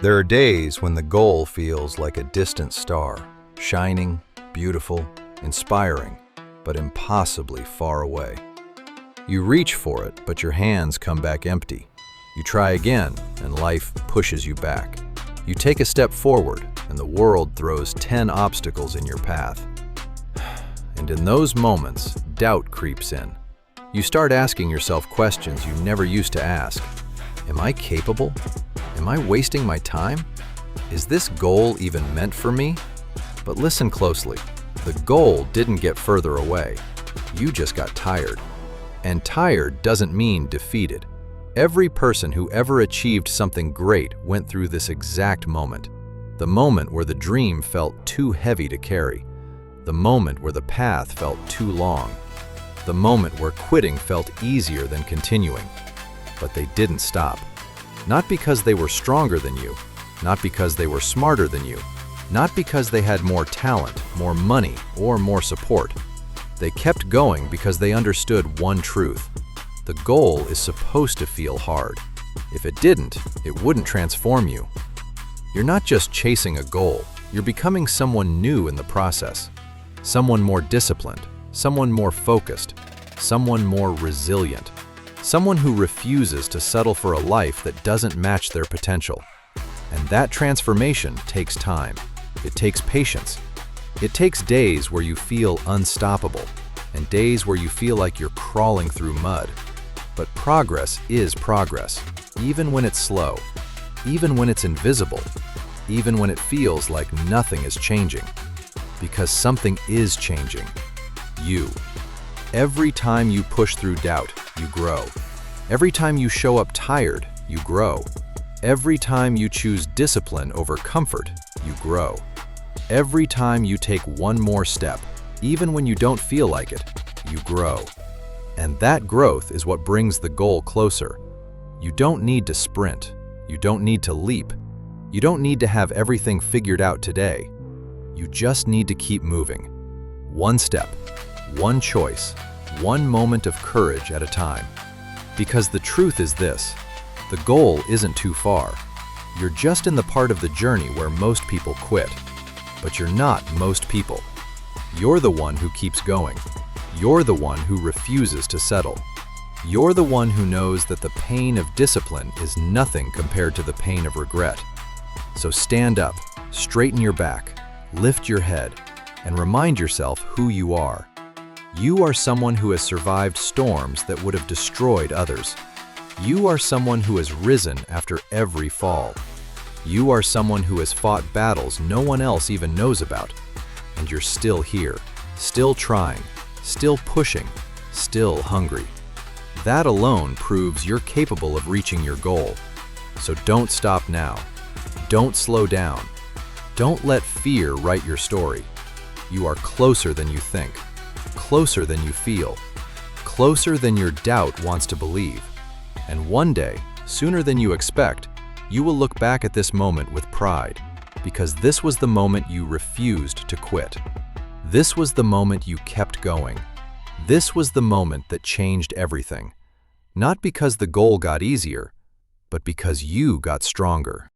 There are days when the goal feels like a distant star, shining, beautiful, inspiring, but impossibly far away. You reach for it, but your hands come back empty. You try again, and life pushes you back. You take a step forward, and the world throws 10 obstacles in your path. And in those moments, doubt creeps in. You start asking yourself questions you never used to ask. Am I capable? Am I wasting my time? Is this goal even meant for me? But listen closely. The goal didn't get further away. You just got tired. And tired doesn't mean defeated. Every person who ever achieved something great went through this exact moment. The moment where the dream felt too heavy to carry. The moment where the path felt too long. The moment where quitting felt easier than continuing. But they didn't stop. Not because they were stronger than you, not because they were smarter than you, not because they had more talent, more money, or more support. They kept going because they understood one truth. The goal is supposed to feel hard. If it didn't, it wouldn't transform you. You're not just chasing a goal, you're becoming someone new in the process. Someone more disciplined, someone more focused, someone more resilient. Someone who refuses to settle for a life that doesn't match their potential. And that transformation takes time. It takes patience. It takes days where you feel unstoppable and days where you feel like you're crawling through mud. But progress is progress, even when it's slow, even when it's invisible, even when it feels like nothing is changing. Because something is changing. You. Every time you push through doubt, you grow. Every time you show up tired, you grow. Every time you choose discipline over comfort, you grow. Every time you take one more step, even when you don't feel like it, you grow. And that growth is what brings the goal closer. You don't need to sprint. You don't need to leap. You don't need to have everything figured out today. You just need to keep moving. One step, one choice, one moment of courage at a time. Because the truth is this, the goal isn't too far. You're just in the part of the journey where most people quit. But you're not most people. You're the one who keeps going. You're the one who refuses to settle. You're the one who knows that the pain of discipline is nothing compared to the pain of regret. So stand up, straighten your back, lift your head, and remind yourself who you are. You are someone who has survived storms that would have destroyed others. You are someone who has risen after every fall. You are someone who has fought battles no one else even knows about. And you're still here, still trying, still pushing, still hungry. That alone proves you're capable of reaching your goal. So don't stop now. Don't slow down. Don't let fear write your story. You are closer than you think, closer than you feel, closer than your doubt wants to believe. And one day, sooner than you expect, you will look back at this moment with pride, because this was the moment you refused to quit. This was the moment you kept going. This was the moment that changed everything. Not because the goal got easier, but because you got stronger.